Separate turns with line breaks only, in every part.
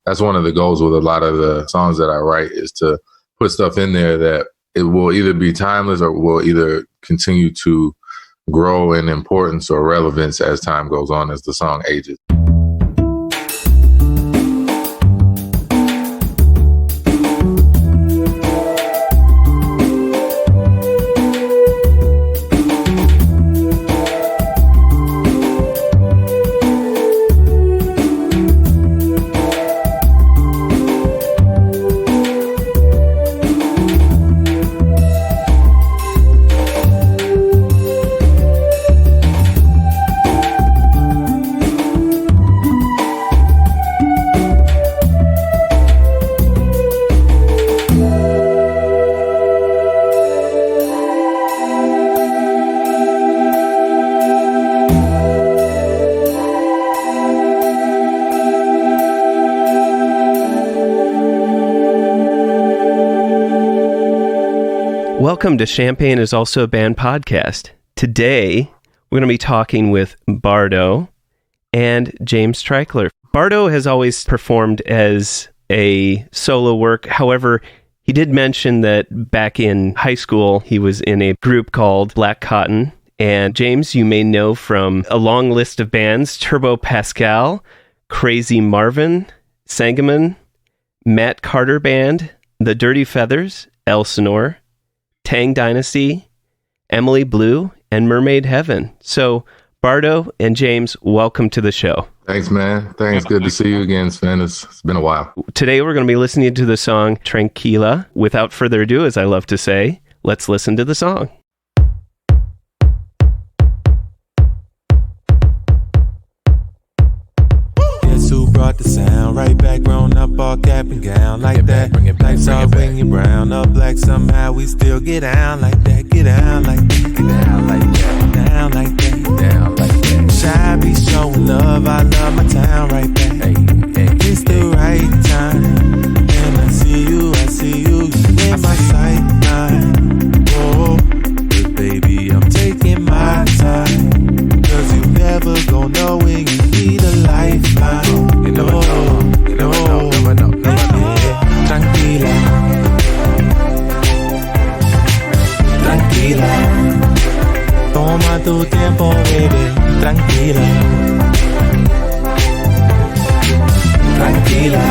that's one of the goals with a lot of the songs that I write, is to put stuff in there that it will either be timeless or will either continue to grow in importance or relevance as time goes on, as the song ages.
Welcome to Champaign is Also a Band podcast. Today, we're going to be talking with Bardo and James Treichler. Bardo has always performed as a solo work. However, he did mention that back in high school, he was in a group called Black Cotton. And James, you may know from a long list of bands: Turbo Pascal, Crazy Marvin, Sangamon, Matt Carter Band, The Dirty Feathers, Elsinore, Tang Dynasty, Emily Blue, and Mermaid Heaven. So, Bardo and James, welcome to the show.
Thanks, man. Thanks. Good to see you again, Sven. It's been a while.
Today, we're going to be listening to the song Tranquila. Without further ado, as I love to say, let's listen to the song.
Brought the sound right back, grown up, all cap and gown like that. Life's all when you're brown up black, somehow we still get down like that, get down like that, get down like that, down like that, down like that. Shy be showing love, I love my town right back. It's the right time, and I see you in my sight line. Oh, but baby, I'm taking my time, 'cause you never gon' know when you need a lifeline. You never know. Tranquila, tranquila. Toma tu tiempo, baby. Tranquila, tranquila.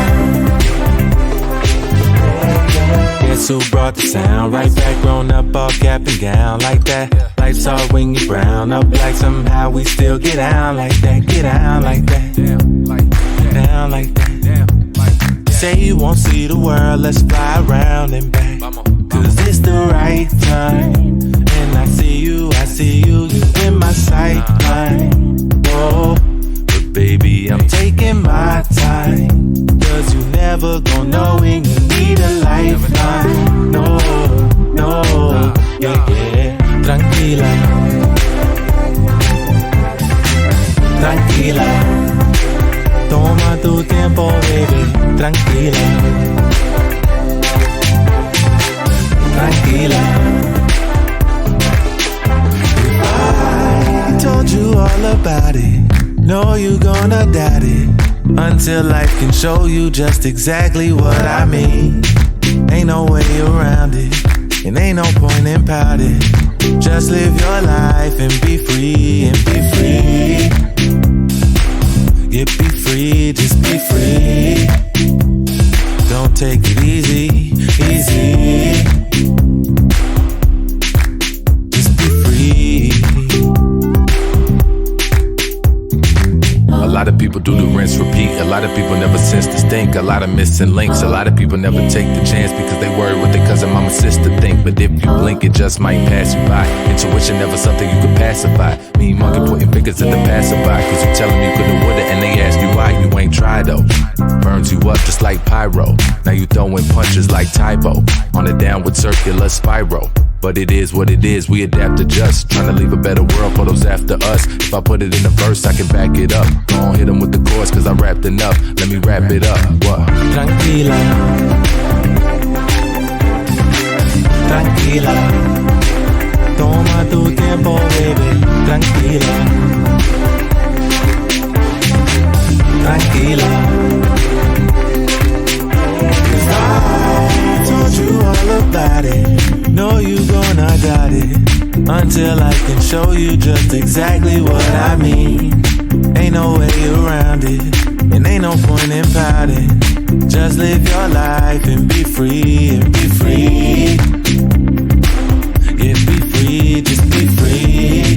Guess who brought the sound right back? Grown up, all cap and gown like that. Life's hard when you're brown up black, somehow we still get down like that, get down like that. Down like that. Say you won't see the world, let's fly around and back, 'cause it's the right time, and I see you in my sight line. Oh, but baby, I'm taking my time, 'cause you never gon' know when you need a lifeline. No, yeah. Tranquila, tranquila. Toma tu tiempo, baby, tranquila, tranquila. I told you all about it, know you gonna doubt it, until life can show you just exactly what I mean. Ain't no way around it, and ain't no point in pouting. Just live your life and be free, Yeah, be free, just be free. Don't take it easy. Just be free.
A lot of people do the rinse repeat. A lot of people never sense the stink. A lot of missing links. A lot of people never take the chance because they worry what their cousin mama sister think. But if you blink, it just might pass you by. Intuition never something you can pacify. Mean monkey putting fingers at the passerby, 'cause you tell them you could've, woulda, and they ask you why. You ain't tried though. Burns you up just like pyro. Now you throwing punches like Tybo on a downward circular spiral. But it is what it is, we adapt, adjust. Trying to leave a better world for those after us. If I put it in a verse, I can back it up. Gon' hit them with the chorus, 'cause I rapped enough. Let me wrap it up. What?
Tranquila, tranquila. Toma tu tiempo, baby. Tranquila, tranquila. until I can show you just exactly what I mean. Ain't no way around it, and ain't no point in pouting. Just live your life and be free, and be free. Yeah, be free, just be free.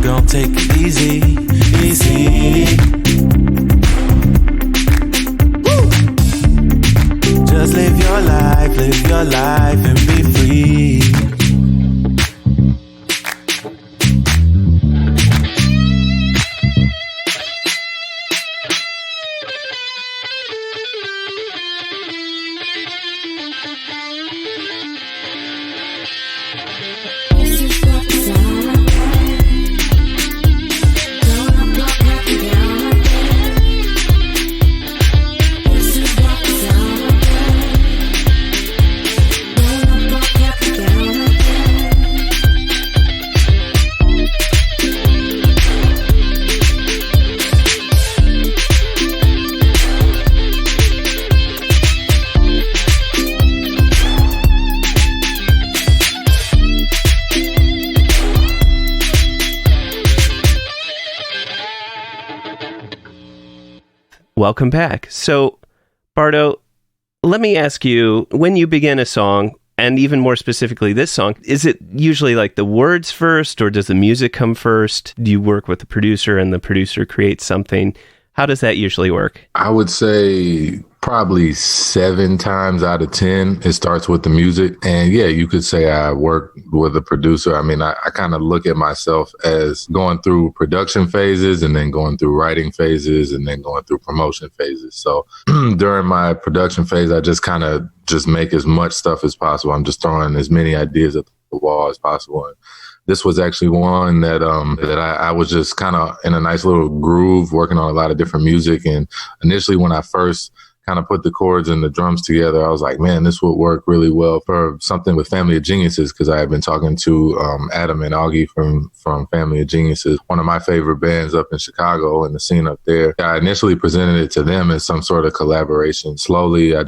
Don't take it easy, easy. Woo! Just live your life and be free.
Welcome back. So, Bardo, let me ask you, when you begin a song, and even more specifically this song, is it usually like the words first, or does the music come first? Do you work with the producer and the producer creates something? How does that usually work?
I would say probably 7 times out of 10, it starts with the music. And yeah, you could say I work with a producer. I mean, I kind of look at myself as going through production phases and then going through writing phases and then going through promotion phases. So during my production phase, I just kind of just make as much stuff as possible. I'm just throwing as many ideas at the wall as possible. And this was actually one that I was just kind of in a nice little groove, working on a lot of different music. And initially, when I first kind of put the chords and the drums together, I was like, man, this would work really well for something with Family of Geniuses, because I had been talking to Adam and Augie from Family of Geniuses, one of my favorite bands up in Chicago and the scene up there. I initially presented it to them as some sort of collaboration. Slowly, I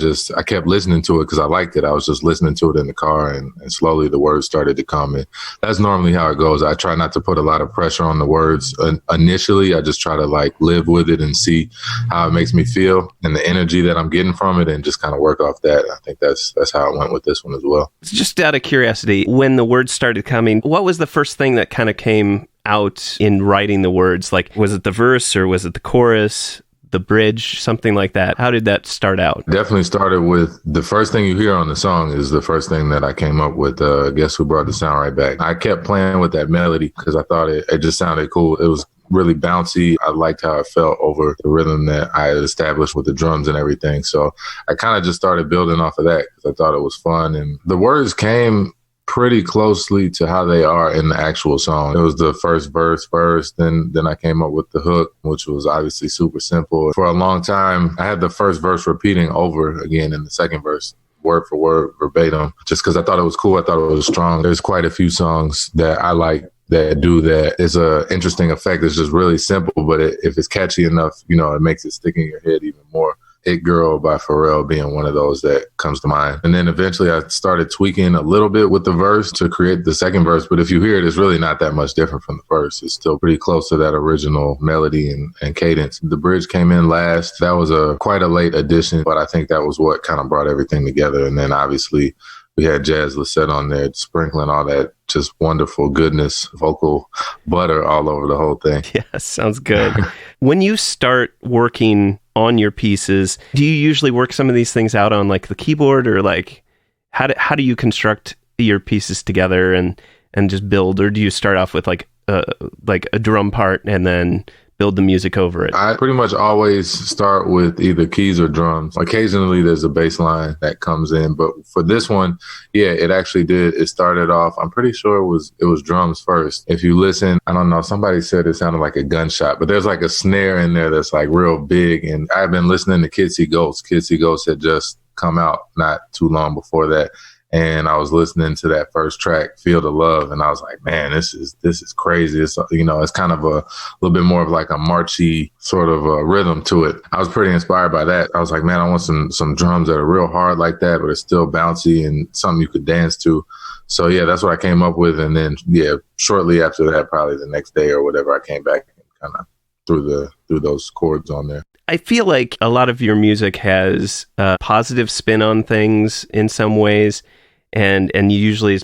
kept listening to it because I liked it. I was just listening to it in the car, and slowly the words started to come. And that's normally how it goes. I try not to put a lot of pressure on the words. Initially, I just try to like live with it and see how it makes me feel and the energy that I'm getting from it, and just kind of work off that. I think that's how I went with this one as well.
Just out of curiosity, when the words started coming, what was the first thing that kind of came out in writing the words? Like, was it the verse or was it the chorus, the bridge, something like that? How did that start out?
Definitely started with the first thing you hear on the song is the first thing that I came up with. Guess Who Brought the Sound Right Back? I kept playing with that melody because I thought it just sounded cool. It was really bouncy. I liked how it felt over the rhythm that I had established with the drums and everything. So I kind of just started building off of that because I thought it was fun. And the words came pretty closely to how they are in the actual song. It was the first verse first, then I came up with the hook, which was obviously super simple. For a long time, I had the first verse repeating over again in the second verse, word for word, verbatim, just because I thought it was cool. I thought it was strong. There's quite a few songs that I like that do that. It's an interesting effect. It's just really simple, but if it's catchy enough, it makes it stick in your head even more. It Girl by Pharrell being one of those that comes to mind. And then eventually I started tweaking a little bit with the verse to create the second verse. But if you hear it, it's really not that much different from the first. It's still pretty close to that original melody and cadence. The bridge came in last. That was quite a late addition, but I think that was what kind of brought everything together. And then obviously we had Jazz Lisette on there, sprinkling all that just wonderful goodness, vocal butter all over the whole thing.
Yeah, sounds good. When you start working on your pieces, do you usually work some of these things out on like the keyboard, or like how do you construct your pieces together and just build, or do you start off with like a drum part and then build the music over it?
I pretty much always start with either keys or drums. Occasionally there's a bass line that comes in, but for this one, yeah, it actually did. It started off, I'm pretty sure it was drums first. If you listen, I don't know, somebody said it sounded like a gunshot, but there's like a snare in there that's like real big. And I've been listening to Kids See Ghosts. Kids See Ghosts had just come out not too long before that. And I was listening to that first track, Feel the Love, and I was like, man, this is crazy. It's, it's kind of a little bit more of like a marchy sort of a rhythm to it. I was pretty inspired by that. I was like, man, I want some drums that are real hard like that, but it's still bouncy and something you could dance to. So yeah, that's what I came up with. And then shortly after that, probably the next day or whatever, I came back and kind of threw those chords on there.
I feel like a lot of your music has a positive spin on things in some ways, and usually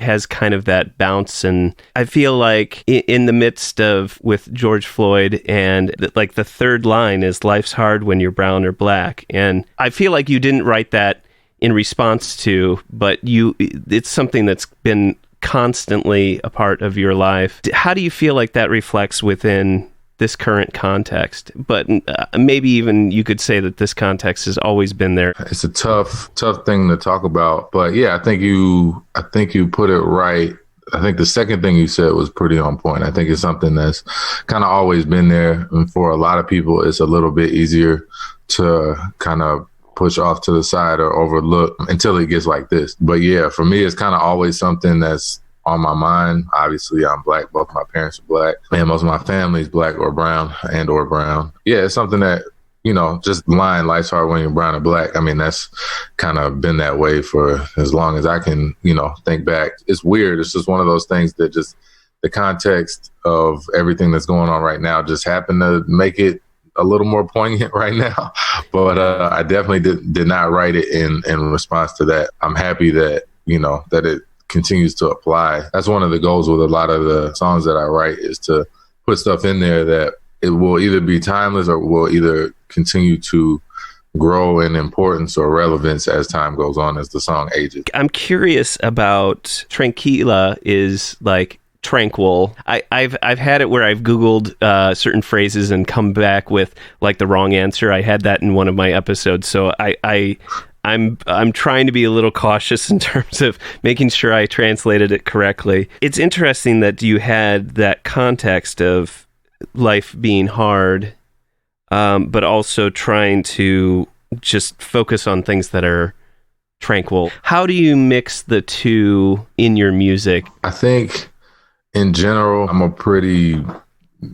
has kind of that bounce. And I feel like in the midst of with George Floyd, and like the third line is "Life's hard when you're brown or black," and I feel like you didn't write that in response to, but it's something that's been constantly a part of your life. How do you feel like that reflects within this current context? But maybe even you could say that this context has always been there.
It's a tough thing to talk about, but yeah, I think you put it right. I think the second thing you said was pretty on point. I think it's something that's kind of always been there, and for a lot of people, it's a little bit easier to kind of push off to the side or overlook until it gets like this. But yeah, for me, it's kind of always something that's on my mind. Obviously, I'm black. Both my parents are black, and most of my family is black or brown. Yeah, it's something that, just line "life's hard when you're brown or black." I mean, that's kind of been that way for as long as I can, think back. It's weird. It's just one of those things that just the context of everything that's going on right now just happened to make it a little more poignant right now. But I definitely did not write it in response to that. I'm happy that, that it continues to apply. That's one of the goals with a lot of the songs that I write, is to put stuff in there that it will either be timeless or will either continue to grow in importance or relevance as time goes on, as the song ages.
I'm curious about Tranquila is like tranquil. I've had it where I've Googled certain phrases and come back with like the wrong answer. I had that in one of my episodes. So I'm trying to be a little cautious in terms of making sure I translated it correctly. It's interesting that you had that context of life being hard, but also trying to just focus on things that are tranquil. How do you mix the two in your music?
I think in general, I'm a pretty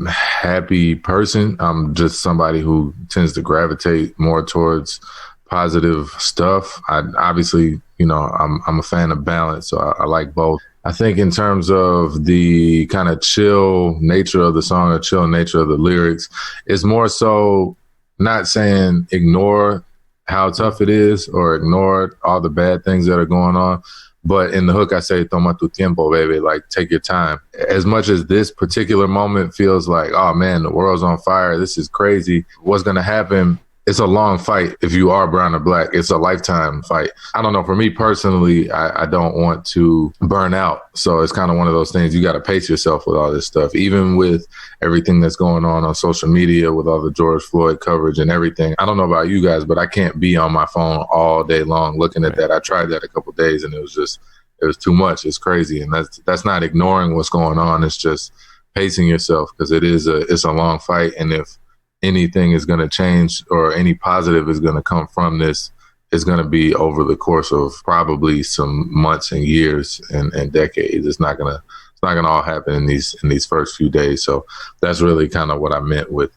happy person. I'm just somebody who tends to gravitate more towards positive stuff. I obviously, I'm a fan of balance, so I like both. I think in terms of the kind of chill nature of the song, or chill nature of the lyrics, it's more so not saying ignore how tough it is or ignore all the bad things that are going on. But in the hook, I say, toma tu tiempo, baby, like take your time. As much as this particular moment feels like, oh man, the world's on fire, this is crazy, what's going to happen? It's a long fight if you are brown or black. It's a lifetime fight. I don't know. For me personally, I don't want to burn out. So it's kind of one of those things. You got to pace yourself with all this stuff, even with everything that's going on social media, with all the George Floyd coverage and everything. I don't know about you guys, but I can't be on my phone all day long looking at that. I tried that a couple of days and it was too much. It's crazy. And that's not ignoring what's going on. It's just pacing yourself, because it's a long fight. And if anything is going to change or any positive is going to come from this, it's going to be over the course of probably some months and years and decades. It's not going to all happen in these first few days. So that's really kind of what I meant with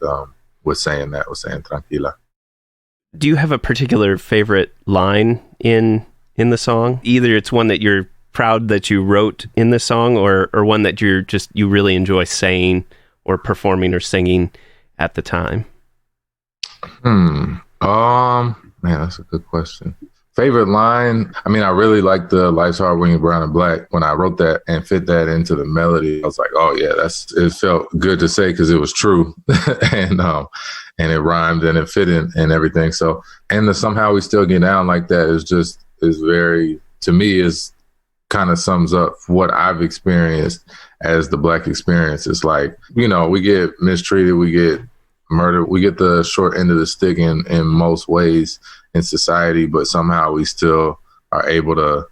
saying Tranquila.
Do you have a particular favorite line in the song? Either it's one that you're proud that you wrote in the song, or one that you really enjoy saying or performing or singing at the time?
Man, that's a good question. Favorite line? I mean, I really like the "Life's hard when you're brown and black." When I wrote that and fit that into the melody, I was like, oh yeah, it felt good to say, because it was true. and it rhymed and it fit in and everything. So, and the "somehow we still get down" like that is very, to me, is kind of sums up what I've experienced as the black experience. It's like, we get mistreated, we get murdered, we get the short end of the stick in most ways in society, but somehow we still are able to,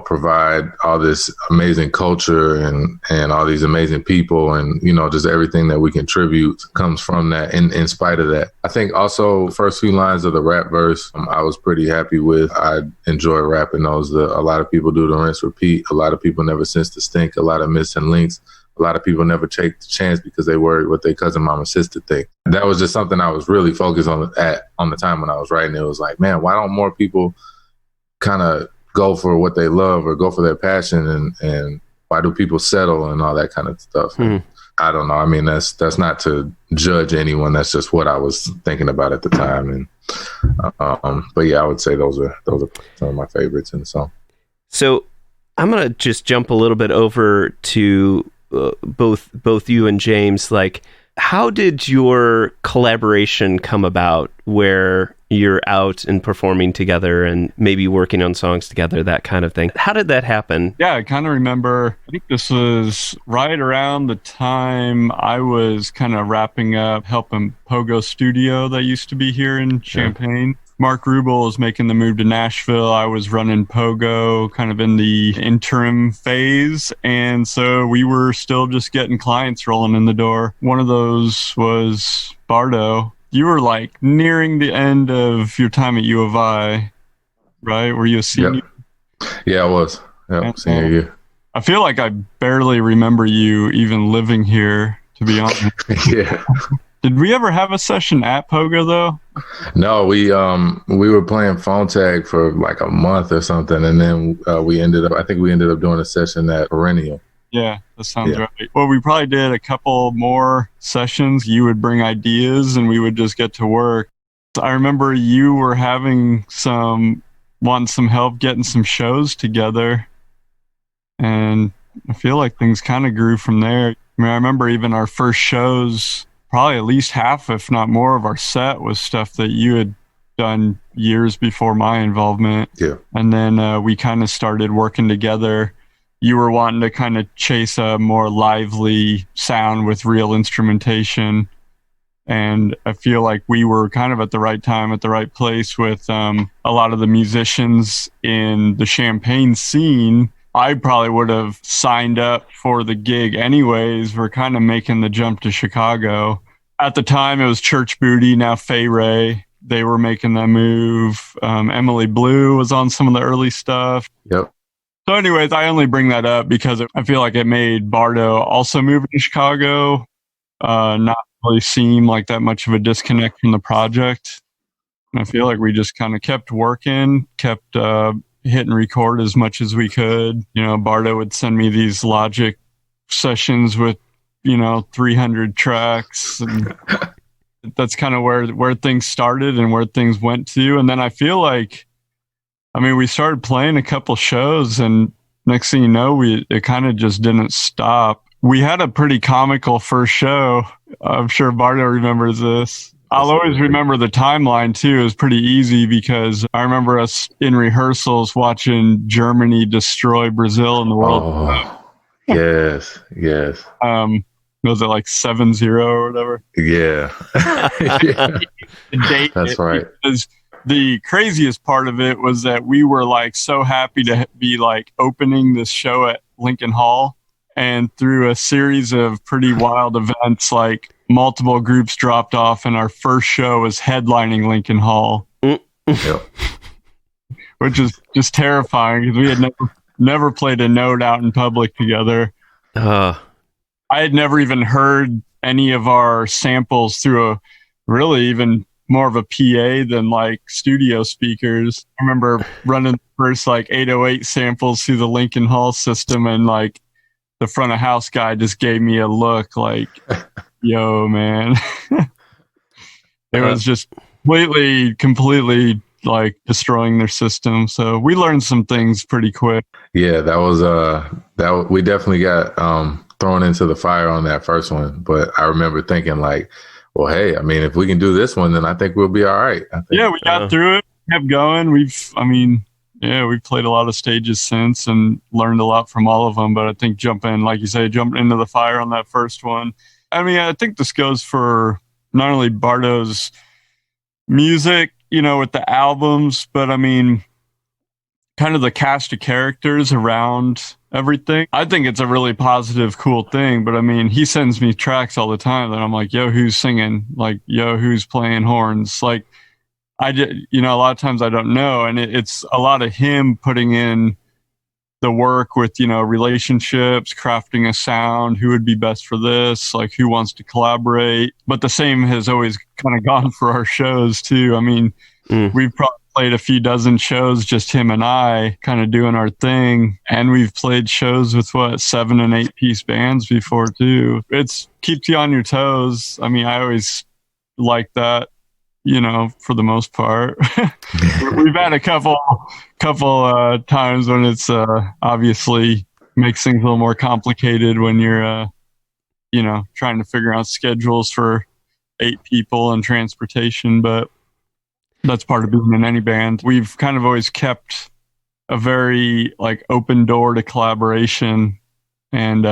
provide all this amazing culture and all these amazing people, and, just everything that we contribute comes from that in spite of that. I think also first few lines of the rap verse, I was pretty happy with. I enjoy rapping those. A lot of people do the rinse repeat. A lot of people never sense the stink. A lot of missing links. A lot of people never take the chance because they worried what their cousin, mama, sister think. That was just something I was really focused on the time when I was writing. It was like, man, why don't more people kind of go for what they love or go for their passion, and why do people settle and all that kind of stuff. I don't know. I mean, that's not to judge anyone. That's just what I was thinking about at the time. And but yeah, I would say those are some of my favorites in the song.
So I'm gonna just jump a little bit over to both you and James. Like, how did your collaboration come about, where you're out and performing together and maybe working on songs together, that kind of thing? How did that happen?
Yeah, I kind of remember, I think this was right around the time I was kind of wrapping up helping Pogo Studio that used to be here in Champaign. Yeah. Mark Rubal was making the move to Nashville. I was running Pogo kind of in the interim phase. And so we were still just getting clients rolling in the door. One of those was Bardo. You were like nearing the end of your time at U of I, right? Were you a senior?
Yep. Yeah, I was. Yep, senior year.
I feel like I barely remember you even living here, to be honest.
Yeah.
Did we ever have a session at Pogo though?
No, we were playing phone tag for like a month or something, and then we ended up doing a session at Perennial.
Yeah, that sounds right. Well, we probably did a couple more sessions. You would bring ideas and we would just get to work. I remember you were wanting some help getting some shows together. And I feel like things kind of grew from there. I mean, I remember even our first shows, probably at least half, if not more, of our set was stuff that you had done years before my involvement.
Yeah.
And then we kind of started working together. You were wanting to kind of chase a more lively sound with real instrumentation. And I feel like we were kind of at the right time, at the right place with a lot of the musicians in the Champaign scene. I probably would have signed up for the gig anyways. We're kind of making the jump to Chicago. At the time, it was Church Booty, now Fay Ray. They were making that move. Emily Blue was on some of the early stuff.
Yep.
So anyways, I only bring that up because I feel like it made Bardo also move to Chicago, not really seem like that much of a disconnect from the project. And I feel like we just kind of kept working, kept hit and record as much as we could. You know, Bardo would send me these Logic sessions with, 300 tracks. And that's kind of where things started and where things went to. And then I feel like, we started playing a couple shows, and next thing you know, it kind of just didn't stop. We had a pretty comical first show. I'm sure Bardo remembers this. I'll always remember the timeline too. It was pretty easy because I remember us in rehearsals watching Germany destroy Brazil in the World Cup.
Yes.
Was it like 7-0 or whatever?
Yeah.
Yeah.
That's right.
The craziest part of it was that we were like so happy to be like opening this show at Lincoln Hall, and through a series of pretty wild events, like multiple groups dropped off, and our first show was headlining Lincoln Hall.
Yep.
Which is just terrifying because we had never played a note out in public together. I had never even heard any of our samples through a really even more of a PA than like studio speakers. I remember running the first like 808 samples through the Lincoln Hall system, and like the front of house guy just gave me a look like, yo, man. It was just completely like destroying their system. So we learned some things pretty quick.
Yeah, that was we definitely got thrown into the fire on that first one. But I remember thinking like, well, hey, if we can do this one, then I think we'll be all right.
We got through it, kept going. We've played a lot of stages since and learned a lot from all of them. But I think jumping into the fire on that first one. I think this goes for not only Bardo's music, with the albums, but kind of the cast of characters around everything. I think it's a really positive, cool thing. But he sends me tracks all the time that I'm like, yo, who's singing? Like, yo, who's playing horns? Like, a lot of times I don't know. And it's a lot of him putting in the work with, relationships, crafting a sound, who would be best for this, like who wants to collaborate. But the same has always kind of gone for our shows too. We've probably played a few dozen shows, just him and I kind of doing our thing. And we've played shows with 7 and 8 piece bands before too. It's keeps you on your toes. I mean, I always like that, for the most part. We've had a couple times when it's obviously makes things a little more complicated when you're trying to figure out schedules for 8 people and transportation, but that's part of being in any band. We've kind of always kept a very open door to collaboration. And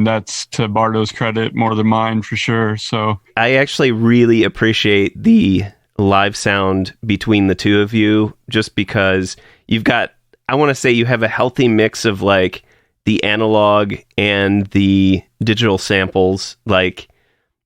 that's to Bardo's credit more than mine for sure. So
I actually really appreciate the live sound between the two of you, just because you've got, I want to say you have a healthy mix of the analog and the digital samples.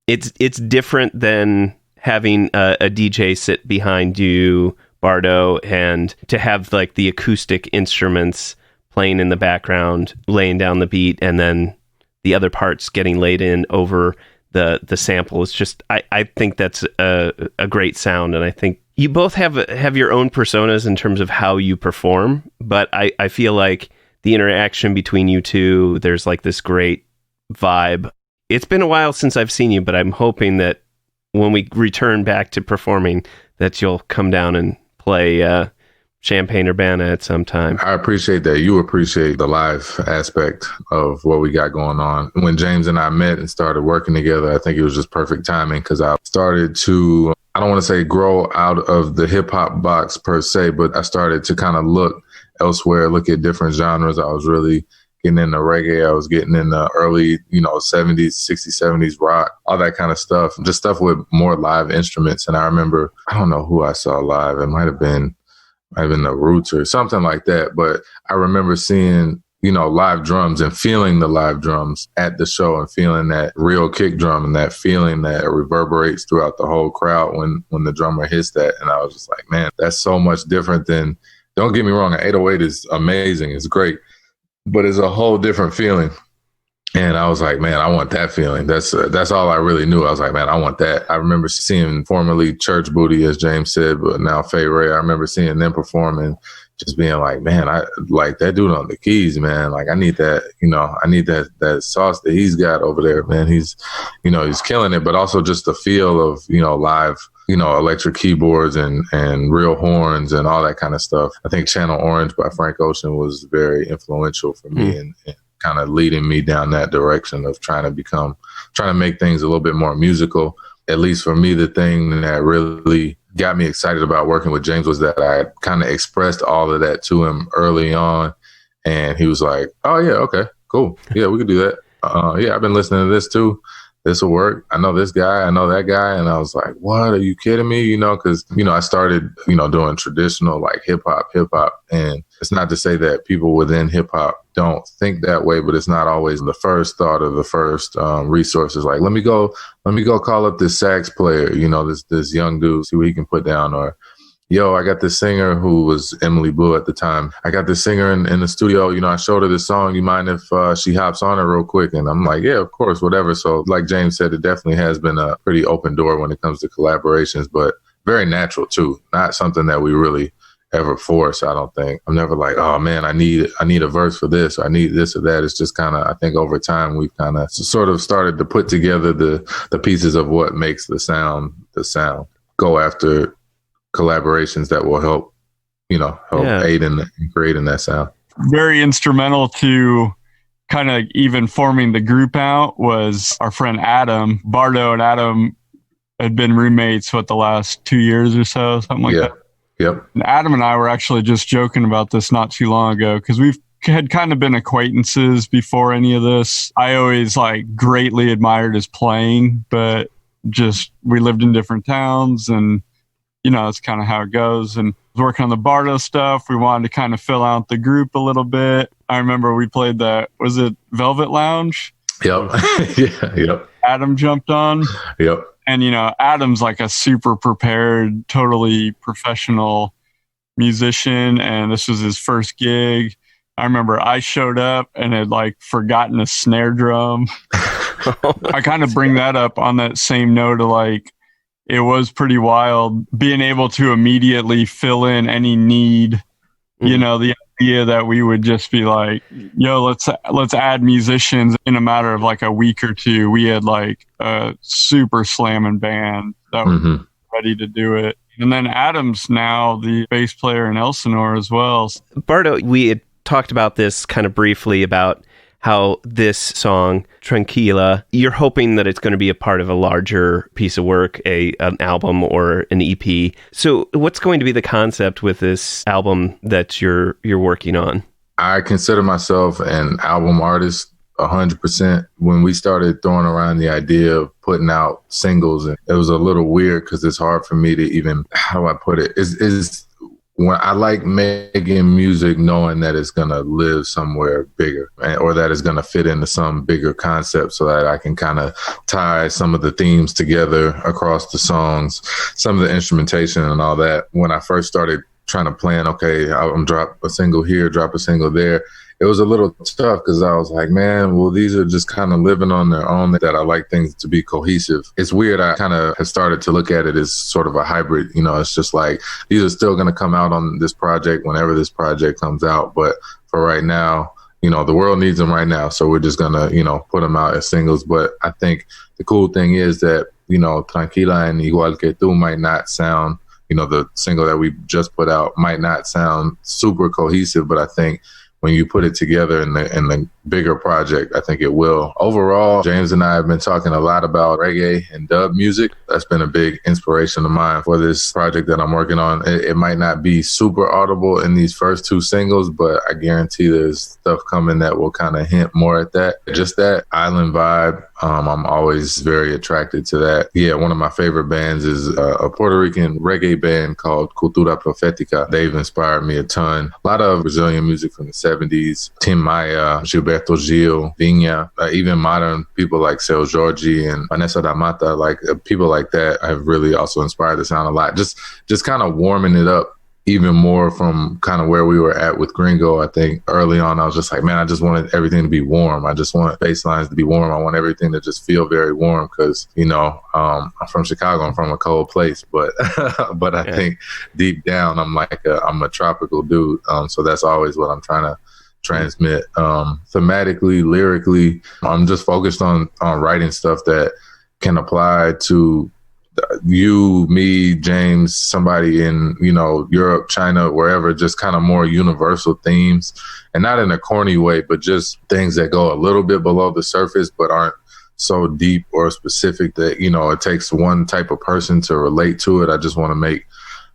It's different than having a DJ sit behind you, Bardo, and to have the acoustic instruments playing in the background, laying down the beat, and then the other parts getting laid in over the sample. It's just, I think that's a great sound, and I think you both have your own personas in terms of how you perform, but I feel like the interaction between you two, there's this great vibe. It's been a while since I've seen you, but I'm hoping that when we return back to performing, that you'll come down and play Champaign Urbana at some time.
I appreciate that. You appreciate the live aspect of what we got going on. When James and I met and started working together, I think it was just perfect timing because I started to, I don't want to say grow out of the hip hop box per se, but I started to kind of look elsewhere, look at different genres. I was really getting into reggae. I was getting into early, 70s, 60s, 70s rock, all that kind of stuff, just stuff with more live instruments. And I remember, I don't know who I saw live. It might have been the Roots or something like that. But I remember seeing, live drums and feeling the live drums at the show and feeling that real kick drum and that feeling that reverberates throughout the whole crowd when the drummer hits that. And I was just like, man, that's so much different than, don't get me wrong, an 808 is amazing. It's great, but it's a whole different feeling. And I was like, man, I want that feeling. That's all I really knew. I was like, man, I want that. I remember seeing formerly Church Booty, as James said, but now Fay Ray. I remember seeing them perform and just being like, man, I like that dude on the keys, man. I need that, I need that sauce that he's got over there, man. He's, he's killing it, but also just the feel of, live, electric keyboards and real horns and all that kind of stuff. I think Channel Orange by Frank Ocean was very influential for me and kind of leading me down that direction of trying to make things a little bit more musical. At least for me, the thing that really got me excited about working with James was that I kind of expressed all of that to him early on. And he was like, oh yeah, okay, cool. Yeah, we could do that. Yeah, I've been listening to this too. This will work. I know this guy. I know that guy. And I was like, what? Are you kidding me? Because, I started, doing traditional hip hop. And it's not to say that people within hip hop don't think that way, but it's not always the first thought or the first resources. Let me go call up this sax player, this young dude, see what he can put down. Or, yo, I got this singer who was Emily Blue at the time. I got this singer in the studio. I showed her this song. You mind if she hops on it real quick? And I'm like, yeah, of course, whatever. So like James said, it definitely has been a pretty open door when it comes to collaborations, but very natural too. Not something that we really ever force, I don't think. I'm never like, oh man, I need a verse for this, or I need this or that. It's just kind of, I think over time we've kind of sort of started to put together the pieces of what makes the sound. Go after collaborations that will help aid in creating that sound.
Very instrumental to kind of even forming the group out was our friend Adam. Bardo and Adam had been roommates the last 2 years or so, something like that.
Yep.
And Adam and I were actually just joking about this not too long ago because we've had kind of been acquaintances before any of this. I always greatly admired his playing, but just we lived in different towns and that's kind of how it goes. And I was working on the Bardo stuff. We wanted to kind of fill out the group a little bit. I remember we played was it Velvet Lounge?
Yep. Yeah, yep.
Adam jumped on.
Yep.
And, Adam's a super prepared, totally professional musician. And this was his first gig. I remember I showed up and had forgotten a snare drum. I kind of bring that up on that same note of it was pretty wild being able to immediately fill in any need. You know, the idea that we would just be like, yo, let's add musicians in a matter of like a week or two. We had like a super slamming band that was ready to do it. And then Adam's now the bass player in Elsinore as well.
Bardo, we had talked about this kind of briefly about how this song, Tranquila, you're hoping that it's going to be a part of a larger piece of work, an album or an EP. So what's going to be the concept with this album that you're working on?
I consider myself an album artist 100%. When we started throwing around the idea of putting out singles, and it was a little weird because it's hard for me to even, how do I put it? Is when I like making music knowing that it's going to live somewhere bigger, or that it's going to fit into some bigger concept, so that I can kind of tie some of the themes together across the songs, some of the instrumentation and all that. When I first started trying to plan, okay, I'm drop a single here, drop a single there, it was a little tough because I was like, man, well, these are just kind of living on their own, that I like things to be cohesive. It's weird. I kind of have started to look at it as sort of a hybrid. You know, it's just like, these are still going to come out on this project whenever this project comes out. But for right now, you know, the world needs them right now. So we're just going to, you know, put them out as singles. But I think the cool thing is that, you know, Tranquila and Igual Que Tu might not sound, you know, the single that we just put out might not sound super cohesive, but I think when you put it together in the bigger project, I think it will. Overall, James and I have been talking a lot about reggae and dub music. That's been a big inspiration of mine for this project that I'm working on. It might not be super audible in these first two singles, but I guarantee there's stuff coming that will kind of hint more at that. Just that island vibe. I'm always very attracted to that. Yeah, one of my favorite bands is a Puerto Rican reggae band called Cultura Profética. They've inspired me a ton. A lot of Brazilian music from the 70s, Tim Maia, Gilberto Gil, Vinha, even modern people like Seu Jorge and Vanessa da Mata, like people like that have really also inspired the sound a lot. Just kind of warming it up even more from kind of where we were at with Gringo. I think early on, I was just like, man, I just wanted everything to be warm. I just want bass lines to be warm. I want everything to just feel very warm because, you know, I'm from Chicago. I'm from a cold place, but I think deep down, I'm a tropical dude. So that's always what I'm trying to transmit. Thematically, lyrically, I'm just focused on writing stuff that can apply to you, me, James, somebody in, you know, Europe, China, wherever, just kind of more universal themes, and not in a corny way, but just things that go a little bit below the surface, but aren't so deep or specific that, you know, it takes one type of person to relate to it. I just want to make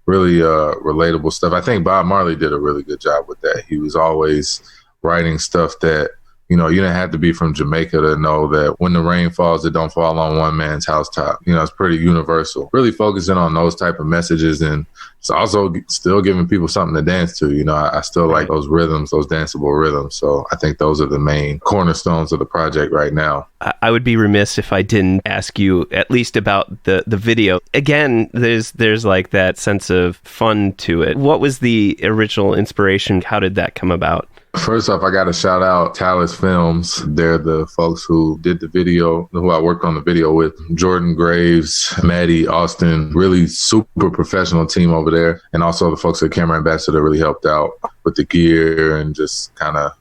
really relatable stuff. I think Bob Marley did a really good job with that. He was always writing stuff that, you know, you didn't have to be from Jamaica to know that when the rain falls, it don't fall on one man's housetop. You know, it's pretty universal. Really focusing on those type of messages, and it's also still giving people something to dance to. You know, I still like those rhythms, those danceable rhythms. So I think those are the main cornerstones of the project right now.
I would be remiss if I didn't ask you at least about the video. Again, there's like that sense of fun to it. What was the original inspiration? How did that come about?
First off, I got to shout out Talus Films. They're the folks who did the video, who I worked on the video with. Jordan Graves, Maddie, Austin, really super professional team over there. And also the folks at Camera Ambassador really helped out with the gear and just kind of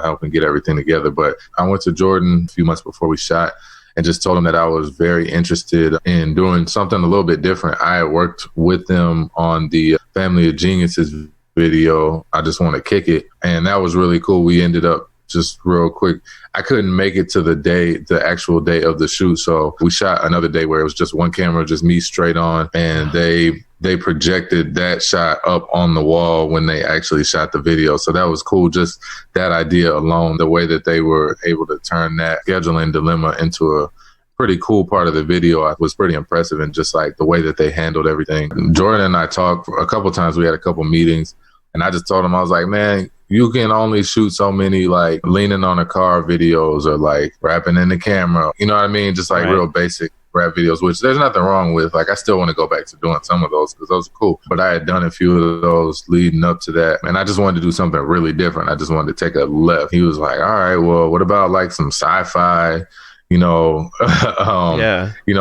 helping get everything together. But I went to Jordan a few months before we shot and just told him that I was very interested in doing something a little bit different. I had worked with them on the Family of Geniuses video. I just want to kick it. And that was really cool. We ended up just real quick. I couldn't make it to the actual day of the shoot. So we shot another day where it was just one camera, just me straight on. And they projected that shot up on the wall when they actually shot the video. So that was cool. Just that idea alone, the way that they were able to turn that scheduling dilemma into a pretty cool part of the video was pretty impressive, and just like the way that they handled everything. Jordan and I talked a couple times. We had a couple meetings, and I just told him, I was like, man, you can only shoot so many like leaning on a car videos or like rapping in the camera. You know what I mean? Just like real basic rap videos, which there's nothing wrong with. Like, I still want to go back to doing some of those because those are cool. But I had done a few of those leading up to that, and I just wanted to do something really different. I just wanted to take a left. He was like, all right, well, what about like some sci-fi,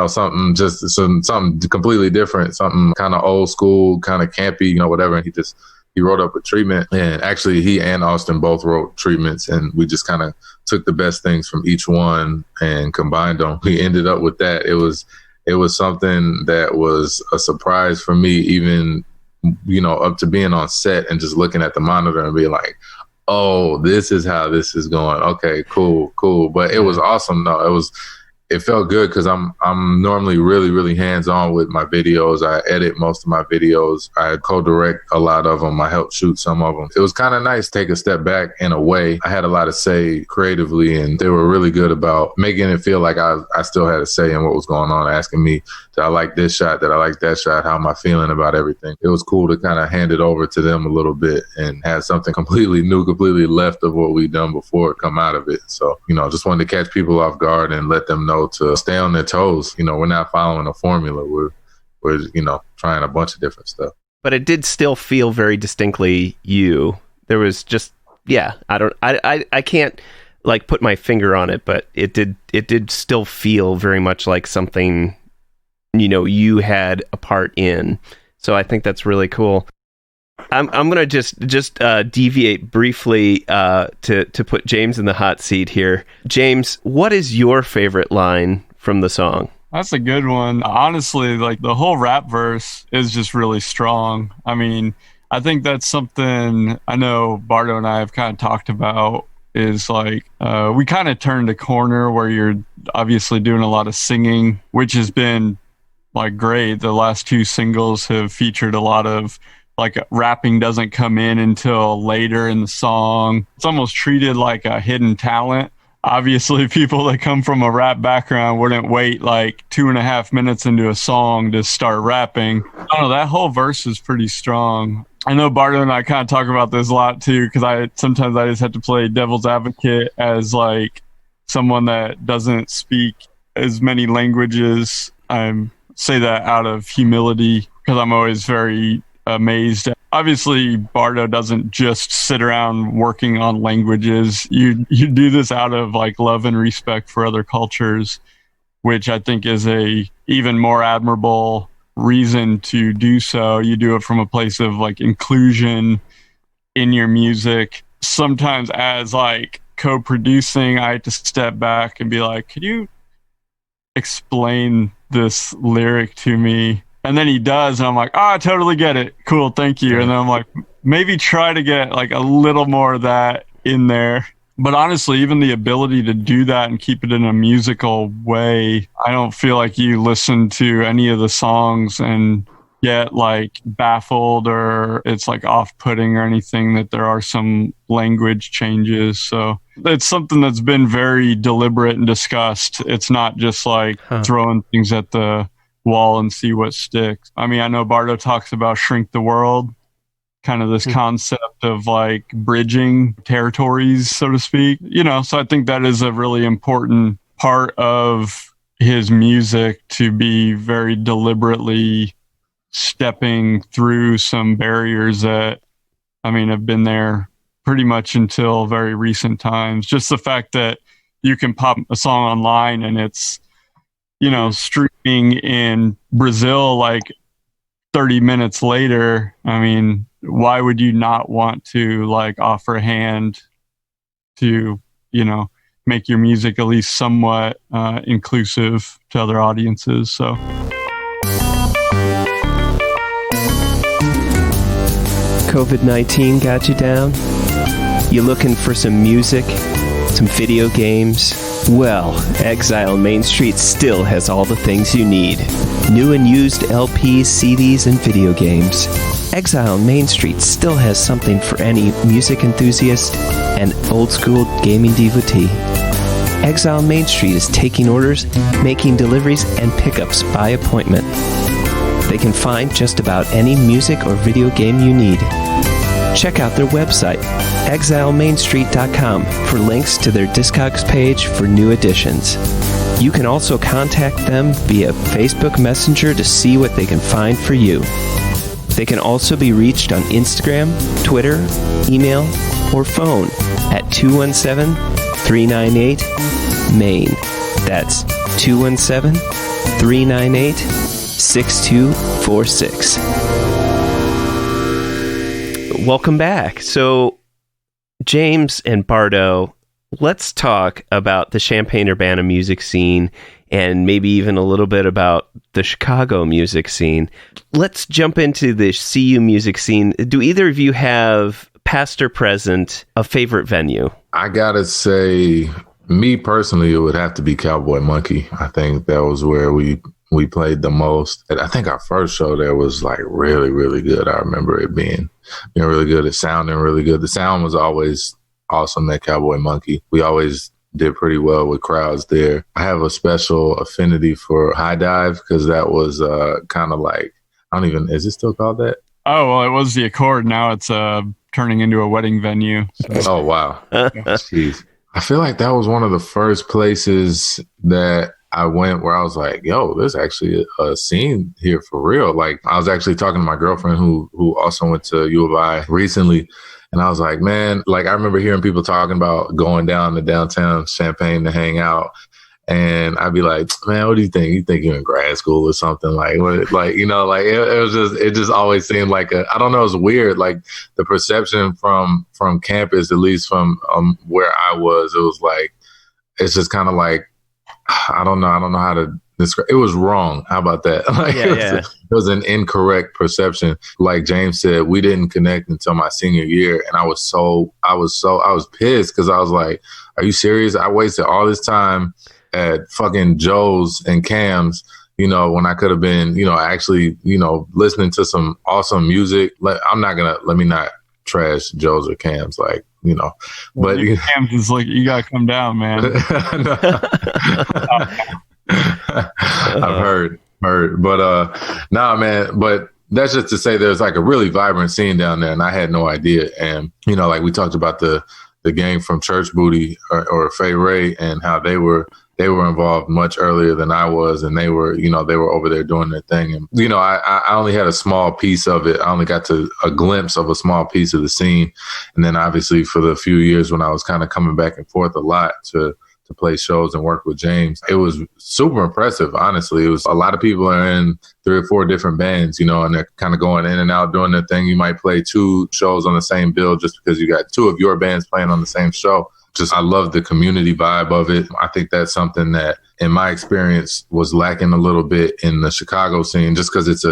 something completely different, something kind of old school, kind of campy, whatever. And he wrote up a treatment, and actually he and Austin both wrote treatments, and we just kind of took the best things from each one and combined them. We ended up with that. It was something that was a surprise for me, even, up to being on set and just looking at the monitor and being like, oh, this is how this is going. Okay, cool. But it was awesome. No, it felt good because I'm normally really, really hands-on with my videos. I edit most of my videos. I co-direct a lot of them. I help shoot some of them. It was kind of nice to take a step back in a way. I had a lot to say creatively, and they were really good about making it feel like I still had a say in what was going on, asking me, did I like this shot? Did I like that shot? How am I feeling about everything? It was cool to kind of hand it over to them a little bit and have something completely new, completely left of what we'd done before come out of it. So, just wanted to catch people off guard and let them know to stay on their toes. We're not following a formula. We're trying a bunch of different stuff.
But it did still feel very distinctly you. There was just, I can't like put my finger on it, but it did still feel very much like something, you had a part in. So I think that's really cool. I'm gonna just deviate briefly to put James in the hot seat here. James, what is your favorite line from the song?
That's a good one. Honestly, like the whole rap verse is just really strong. I mean, I think that's something I know Bardo and I have kind of talked about, is like we kind of turned a corner where you're obviously doing a lot of singing, which has been like great. The last two singles have featured a lot of like rapping doesn't come in until later in the song. It's almost treated like a hidden talent. Obviously, people that come from a rap background wouldn't wait like 2.5 minutes into a song to start rapping. I don't know, that whole verse is pretty strong. I know Bardo and I kind of talk about this a lot too, because sometimes I just have to play devil's advocate as like someone that doesn't speak as many languages. I say that out of humility because I'm always very amazed. Obviously, Bardo doesn't just sit around working on languages. You do this out of like love and respect for other cultures, which I think is a even more admirable reason to do so. You do it from a place of like inclusion in your music. Sometimes as like co-producing, I have to step back and be like, could you explain this lyric to me? And then he does, and I'm like, I totally get it. Cool, thank you. And then I'm like, maybe try to get like a little more of that in there. But honestly, even the ability to do that and keep it in a musical way, I don't feel like you listen to any of the songs and get like baffled or it's like off-putting or anything that there are some language changes. So it's something that's been very deliberate and discussed. It's not just like throwing things at the wall and see what sticks. I mean, I know Bardo talks about shrink the world, kind of this concept of like bridging territories, so to speak. So I think that is a really important part of his music, to be very deliberately stepping through some barriers that, have been there pretty much until very recent times. Just the fact that you can pop a song online and it's, streaming in Brazil like 30 minutes later. Why would you not want to like offer a hand to, make your music at least somewhat inclusive to other audiences? So.
COVID-19 got you down? You looking for some music? Some video games? Well, Exile Main Street still has all the things you need. New and used LPs, CDs, and video games. Exile Main Street still has something for any music enthusiast and old-school gaming devotee. Exile Main Street is taking orders, making deliveries, and pickups by appointment. They can find just about any music or video game you need. Check out their website, exilemainstreet.com, for links to their Discogs page for new additions. You can also contact them via Facebook Messenger to see what they can find for you. They can also be reached on Instagram, Twitter, email, or phone at 217-398-MAIN. That's 217-398-6246. Welcome back. So, James and Bardo, let's talk about the Champaign Urbana music scene and maybe even a little bit about the Chicago music scene. Let's jump into the CU music scene. Do either of you have, past or present, a favorite venue?
I gotta say, me personally, it would have to be Cowboy Monkey. I think that was where we played the most. And I think our first show there was like really, really good. I remember it being really good. It sounding really good. The sound was always awesome at Cowboy Monkey. We always did pretty well with crowds there. I have a special affinity for High Dive because that was kind of like, is it still called that?
Oh, well, it was the Accord. Now it's turning into a wedding venue. So.
Oh, wow. Jeez. I feel like that was one of the first places that I went where I was like, yo, there's actually a scene here for real. Like, I was actually talking to my girlfriend who also went to U of I recently. And I was like, man, like, I remember hearing people talking about going down to downtown Champaign to hang out. And I'd be like, man, what do you think? You think you're in grad school or something? Like, what, like, it was just, it just always seemed like I don't know, it was weird. Like the perception from campus, at least from where I was, it was like, it's just kind of like, I don't know how to describe. It was wrong. How about that? Like, it was an incorrect perception. Like James said, we didn't connect until my senior year. And I was pissed because I was like, are you serious? I wasted all this time at fucking Joe's and Cam's, when I could have been, actually, listening to some awesome music. Let me not trash Joe's or Cam's, like, but
Cam's is like, you gotta come down, man.
I've heard, but nah, man, but that's just to say there's like a really vibrant scene down there, and I had no idea. And, like we talked about the gang from Church Booty or Fay Ray and how they were involved much earlier than I was, and they were over there doing their thing. And, I only had a small piece of it. I only got a glimpse of a small piece of the scene. And then obviously for the few years when I was kind of coming back and forth a lot to play shows and work with James, it was super impressive. Honestly, it was a lot of people are in 3 or 4 different bands, and they're kind of going in and out doing their thing. You might play 2 shows on the same bill just because you got 2 of your bands playing on the same show. I love the community vibe of it. I think that's something that, in my experience, was lacking a little bit in the Chicago scene, just because it's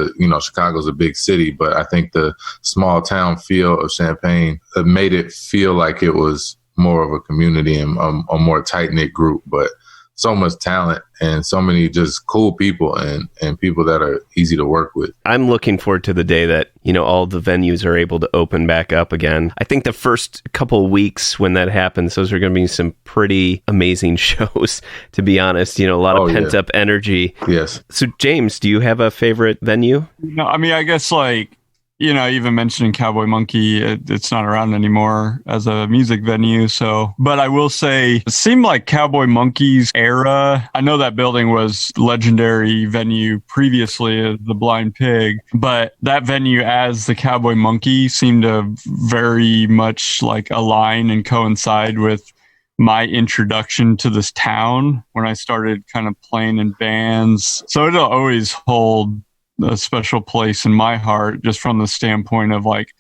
Chicago's a big city. But I think the small town feel of Champaign made it feel like it was more of a community and a more tight-knit group. But so much talent and so many just cool people and people that are easy to work with.
I'm looking forward to the day that, all the venues are able to open back up again. I think the first couple of weeks when that happens, those are going to be some pretty amazing shows, to be honest. A lot of pent-up energy.
Yes.
So, James, do you have a favorite venue?
No, I mean, I guess like, even mentioning Cowboy Monkey, it's not around anymore as a music venue. So, but I will say, it seemed like Cowboy Monkey's era. I know that building was legendary venue previously as the Blind Pig, but that venue as the Cowboy Monkey seemed to very much like align and coincide with my introduction to this town when I started kind of playing in bands. So it'll always hold a special place in my heart, just from the standpoint of like,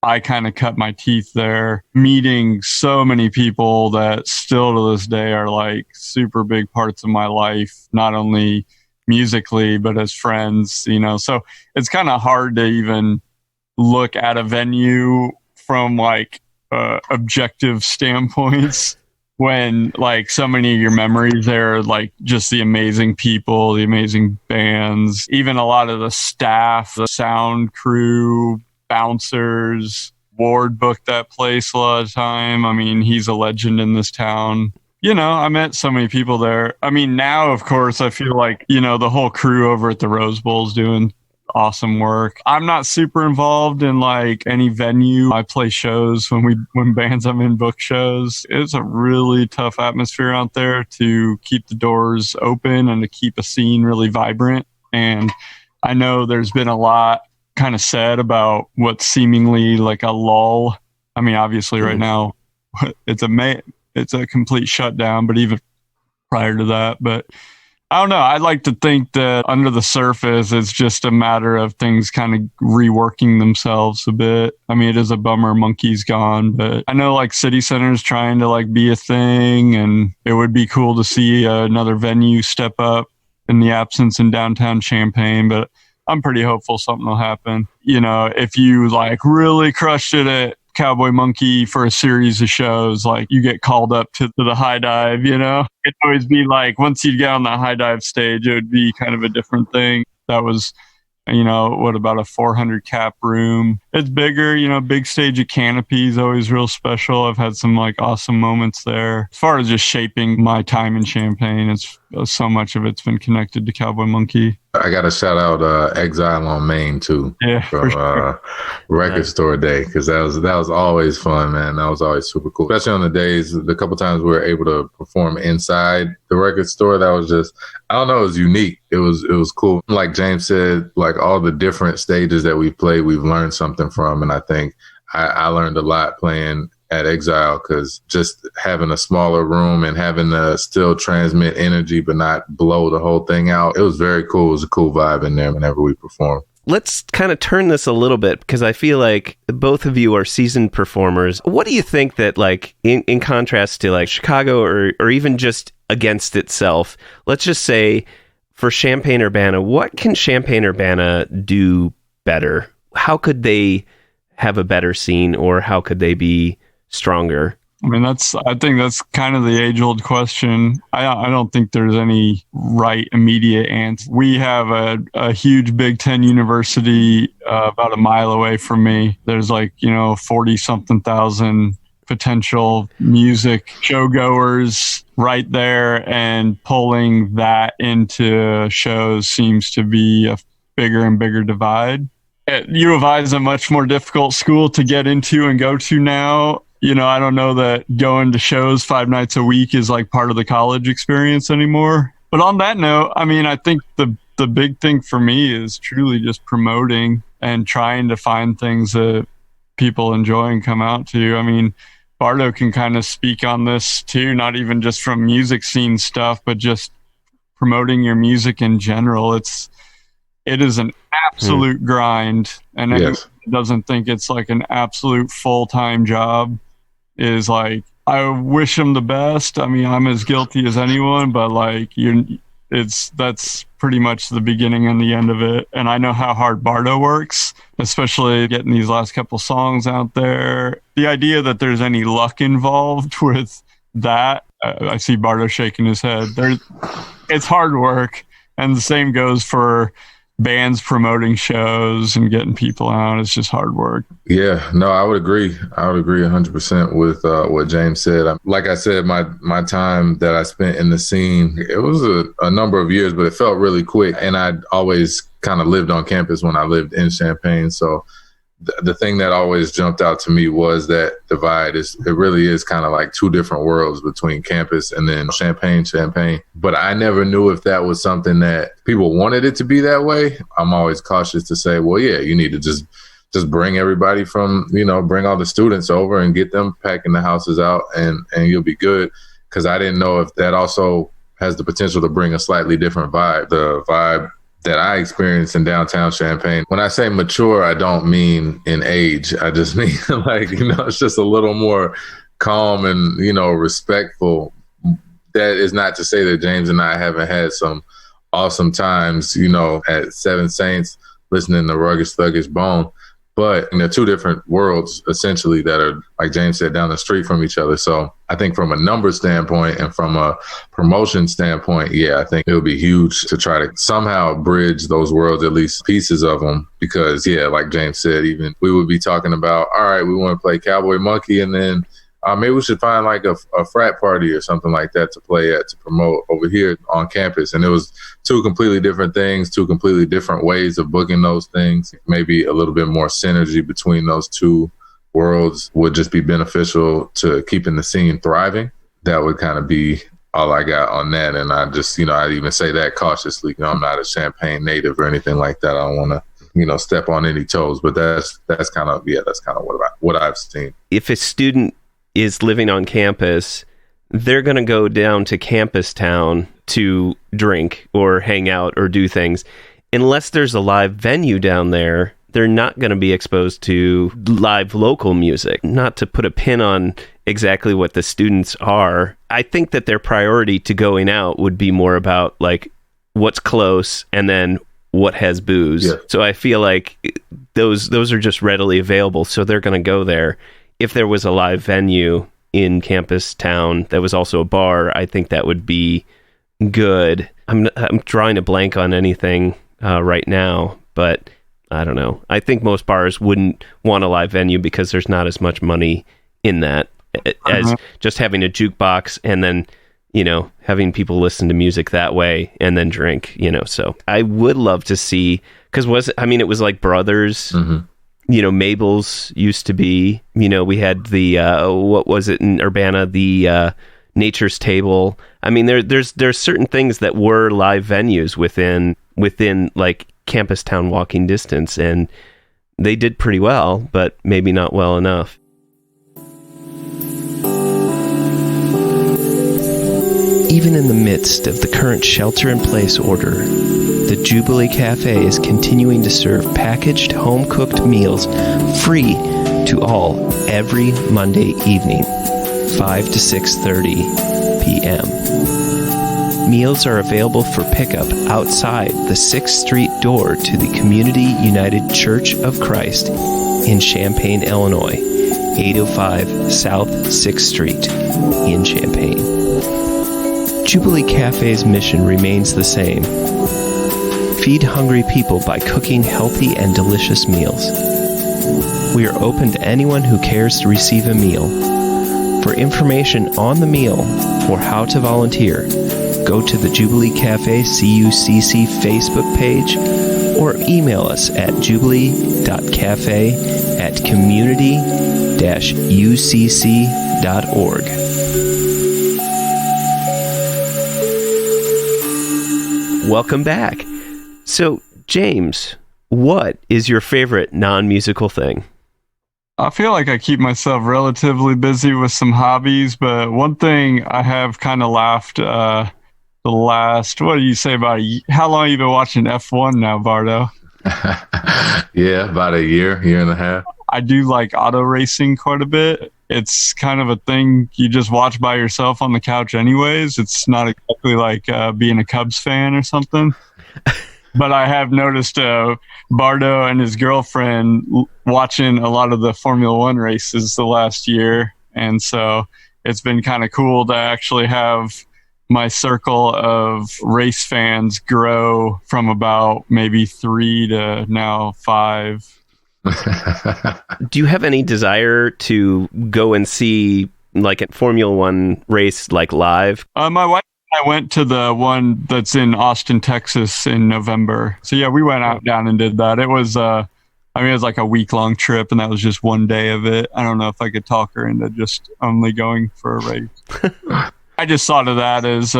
I kind of cut my teeth there, meeting so many people that still to this day are like super big parts of my life, not only musically, but as friends, so it's kind of hard to even look at a venue from like objective standpoints when like so many of your memories there are like just the amazing people, the amazing bands, even a lot of the staff, the sound crew, bouncers. Ward booked that place a lot of time. I mean, he's a legend in this town. I met so many people there. I mean, now, of course, I feel like, the whole crew over at the Rose Bowl is doing awesome work. I'm not super involved in like any venue. I play shows when bands I'm in book shows. It's a really tough atmosphere out there to keep the doors open and to keep a scene really vibrant. And I know there's been a lot kind of said about what's seemingly like a lull. I mean, obviously right now it's a complete shutdown, but even prior to that. But I don't know. I like to think that under the surface, it's just a matter of things kind of reworking themselves a bit. I mean, it is a bummer Monkey's gone, but I know like City Center's trying to like be a thing, and it would be cool to see another venue step up in the absence in downtown Champaign, but I'm pretty hopeful something will happen. You know, if you like really crushed it at Cowboy Monkey for a series of shows, like you get called up to the high dive, you know? It'd always be like, once you get on the high dive stage, it would be kind of a different thing. That was, you know, what about a 400 cap room? It's bigger, you know, big stage of canopy is always real special. I've had some like awesome moments there. As far as just shaping my time in Champaign, it's so much of it's been connected to Cowboy Monkey.
I got to shout out Exile on Main too, from sure. Record Store Day, because that was always fun, man. That was always super cool, especially on the days. The couple times we were able to perform inside the record store, that was just, I don't know, it was unique. It was cool. Like James said, like all the different stages that we've played, we've learned something from, and I think I learned a lot playing at Exile, because just having a smaller room and having to still transmit energy but not blow the whole thing out, it was very cool. It was a cool vibe in there whenever we performed.
Let's kind of turn this a little bit, because I feel like both of you are seasoned performers. What do you think that, like, in contrast to like Chicago or even just against itself, let's just say for Champaign Urbana, what can Champaign Urbana do better? How could they have a better scene, or how could they be stronger?
I mean, I think that's kind of the age-old question. I don't think there's any right immediate answer. We have a huge Big Ten university about a mile away from me. There's like, 40-something thousand potential music showgoers right there, and pulling that into shows seems to be a bigger and bigger divide. U of I is a much more difficult school to get into and go to now. I don't know that going to shows 5 nights a week is like part of the college experience anymore. But on that note, I mean, I think the big thing for me is truly just promoting and trying to find things that people enjoy and come out to. I mean, Bardo can kind of speak on this too, not even just from music scene stuff, but just promoting your music in general. It is an absolute grind, and anyone who doesn't think it's like an absolute full-time job is like, I wish them the best. I mean, I'm as guilty as anyone, but like that's pretty much the beginning and the end of it. And I know how hard Bardo works, especially getting these last couple songs out there. The idea that there's any luck involved with that, I see Bardo shaking his head. It's hard work, and the same goes for bands promoting shows and getting people out. It's just hard work.
Yeah, no, I would agree 100% with what James said. Like I said, my time that I spent in the scene, it was a number of years, but it felt really quick. And I'd always kind of lived on campus when I lived in Champaign. So the thing that always jumped out to me was that divide. It really is kind of like two different worlds between campus and then Champaign. But I never knew if that was something that people wanted it to be that way. I'm always cautious to say, well, yeah, you need to just bring everybody from, bring all the students over and get them packing the houses out, and you'll be good. Because I didn't know if that also has the potential to bring a slightly different vibe. The vibe that I experienced in downtown Champaign. When I say mature, I don't mean in age. I just mean like, it's just a little more calm and, respectful. That is not to say that James and I haven't had some awesome times, at Seven Saints, listening to Rugged Sluggish Bone. But they're two different worlds, essentially, that are, like James said, down the street from each other. So I think from a number standpoint and from a promotion standpoint, I think it would be huge to try to somehow bridge those worlds, at least pieces of them. Because, like James said, even we would be talking about, all right, we want to play Cowboy Monkey, and then maybe we should find like a frat party or something like that to play at, to promote over here on campus. And it was two completely different things, two completely different ways of booking those things. Maybe a little bit more synergy between those two worlds would just be beneficial to keeping the scene thriving. That would kind of be all I got on that. And I just, I'd even say that cautiously. I'm not a Champaign native or anything like that. I don't want to, step on any toes. But that's kind of what I've seen.
If a student is living on campus, they're going to go down to Campus Town to drink or hang out or do things. Unless there's a live venue down there, they're not going to be exposed to live local music. Not to put a pin on exactly what the students are, I think that their priority to going out would be more about like what's close and then what has booze. Yeah. So I feel like those are just readily available, so they're going to go there. If there was a live venue in Campus Town that was also a bar, I think that would be good. I'm drawing a blank on anything right now, but I don't know. I think most bars wouldn't want a live venue because there's not as much money in that as just having a jukebox and then, you know, having people listen to music that way and then drink, you know. So I would love to see, because it was like Brothers, you know, Mabel's used to be, you know, we had the, what was it in Urbana, the Nature's Table. I mean, there's certain things that were live venues within like Campus Town walking distance, and they did pretty well, but maybe not well enough. Even in the midst of the current shelter-in-place order, the Jubilee Cafe is continuing to serve packaged, home-cooked meals free to all every Monday evening, 5 to 6:30 p.m. Meals are available for pickup outside the 6th Street door to the Community United Church of Christ in Champaign, Illinois, 805 South 6th Street in Champaign. Jubilee Cafe's mission remains the same. Feed hungry people by cooking healthy and delicious meals. We are open to anyone who cares to receive a meal. For information on the meal or how to volunteer, go to the Jubilee Cafe CUCC Facebook page or email us at jubilee.cafe@community-ucc.org. Welcome back. So, James, what is your favorite non-musical thing?
I feel like I keep myself relatively busy with some hobbies, but one thing I have kind of laughed the last, what do you say about how long have you been watching F1 now, Bardo?
Yeah, about a year and a half.
I do like auto racing quite a bit. It's kind of a thing you just watch by yourself on the couch anyways. It's not exactly like being a Cubs fan or something. But I have noticed Bardo and his girlfriend watching a lot of the Formula One races the last year. And so it's been kind of cool to actually have my circle of race fans grow from about maybe 3 to now 5.
Do you have any desire to go and see like a Formula One race like live?
My wife and I went to the one that's in Austin, Texas in November. So yeah, we went out down and did that. It was it was like a week-long trip, and that was just one day of it. I don't know if I could talk her into just only going for a race. I just thought of that as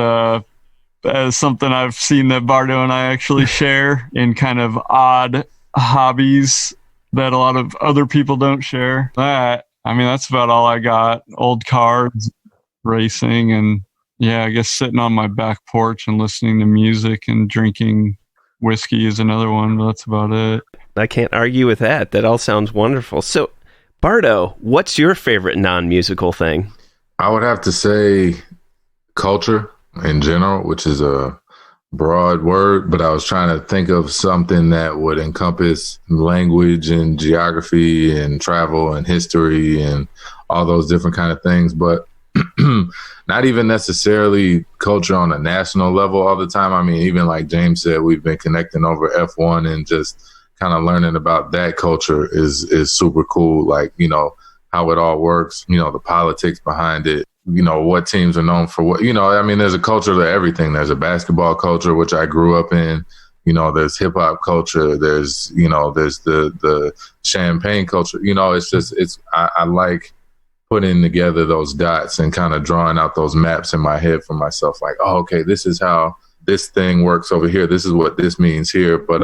something I've seen that Bardo and I actually share in kind of odd hobbies that a lot of other people don't share. That's about all I got. Old cars, racing, and yeah, I guess sitting on my back porch and listening to music and drinking whiskey is another one, but that's about it.
I can't argue with that. That all sounds wonderful. So, Bardo, what's your favorite non-musical thing?
I would have to say culture in general, which is a broad word, but I was trying to think of something that would encompass language and geography and travel and history and all those different kind of things, but not even necessarily culture on a national level all the time. I mean, even like James said, we've been connecting over F1 and just kind of learning about that culture is super cool. Like, you know, how it all works, you know, the politics behind it, you know, what teams are known for what, you know, I mean, there's a culture to everything. There's a basketball culture, which I grew up in, you know, there's hip hop culture. There's, you know, there's the Champagne culture, you know, I like putting together those dots and kind of drawing out those maps in my head for myself. Like, oh, okay, this is how this thing works over here. This is what this means here. But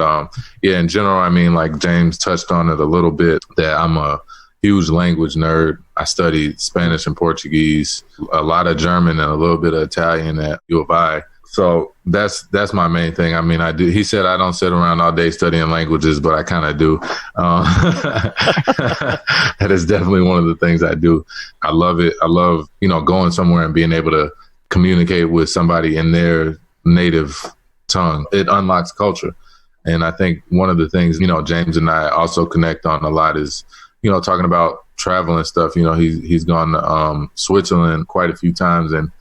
yeah, in general, I mean, like James touched on it a little bit, that I'm a huge language nerd. I studied Spanish and Portuguese, a lot of German and a little bit of Italian at U of I. So that's my main thing. I mean, I do. He said I don't sit around all day studying languages, but I kind of do. That is definitely one of the things I do. I love it. I love, going somewhere and being able to communicate with somebody in their native tongue. It unlocks culture. And I think one of the things, James and I also connect on a lot is, talking about travel and stuff. He's gone to Switzerland quite a few times, and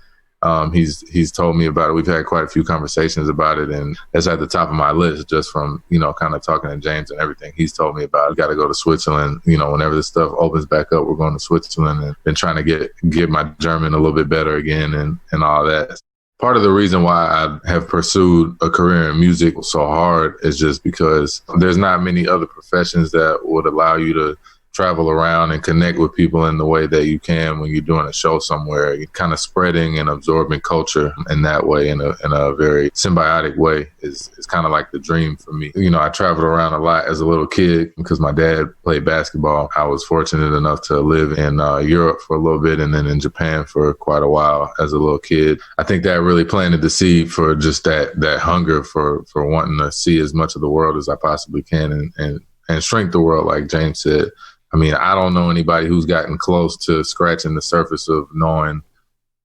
he's told me about it. We've had quite a few conversations about it, and it's at the top of my list just from, kind of talking to James and everything he's told me about. Got to go to Switzerland, whenever this stuff opens back up, we're going to Switzerland, and been trying to get my German a little bit better again and all that. Part of the reason why I have pursued a career in music so hard is just because there's not many other professions that would allow you to travel around and connect with people in the way that you can when you're doing a show somewhere. You're kind of spreading and absorbing culture in that way, in a very symbiotic way is kind of like the dream for me. I traveled around a lot as a little kid because my dad played basketball. I was fortunate enough to live in Europe for a little bit and then in Japan for quite a while as a little kid. I think that really planted the seed for just that hunger for wanting to see as much of the world as I possibly can and shrink the world, like James said. I mean, I don't know anybody who's gotten close to scratching the surface of knowing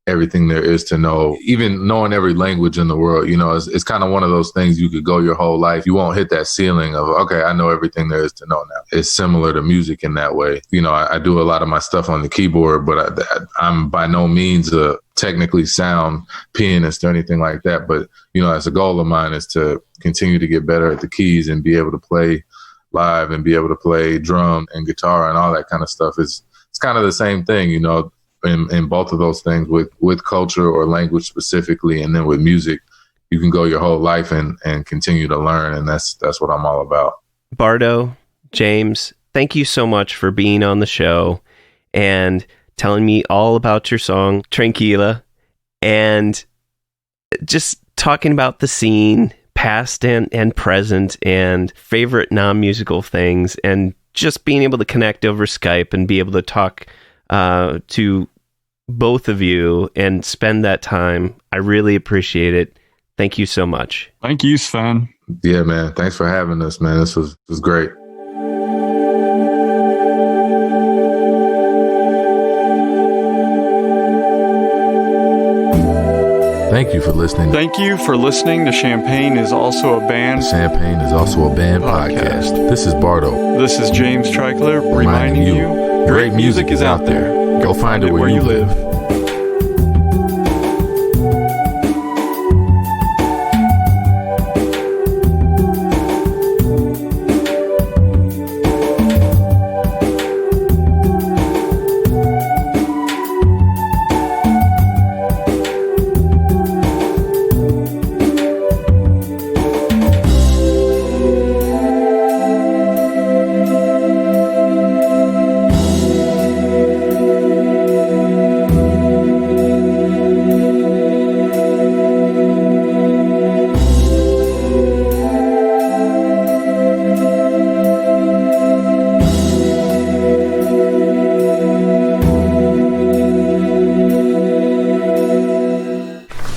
everything there is to know, even knowing every language in the world. It's kind of one of those things you could go your whole life. You won't hit that ceiling of, okay, I know everything there is to know now. It's similar to music in that way. I do a lot of my stuff on the keyboard, but I'm by no means a technically sound pianist or anything like that. But, as a goal of mine is to continue to get better at the keys and be able to play live and be able to play drum and guitar and all that kind of stuff. It's kind of the same thing, in both of those things with culture or language specifically. And then with music, you can go your whole life and continue to learn. And that's what I'm all about.
Bardo, James, thank you so much for being on the show and telling me all about your song, Tranquila, and just talking about the scene, past and present, and favorite non-musical things, and just being able to connect over Skype and be able to talk to both of you and spend that time. I really appreciate it. Thank you so much.
Thank you, Sven.
Yeah, man. Thanks for having us, man. This was great. Thank you for listening.
Thank you for listening to Champaign is Also a Band.
Champaign is Also a Band podcast. This is Bardo.
This is James Treichler reminding you great music is out there. Go find it where you live.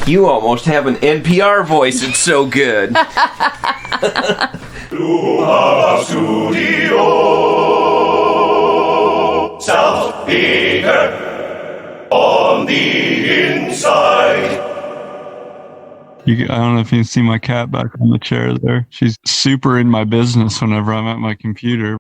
You almost have an NPR voice. It's so good.
Rubal Studio, South Peter, on the inside.
I don't know if you can see my cat back on the chair there. She's super in my business whenever I'm at my computer.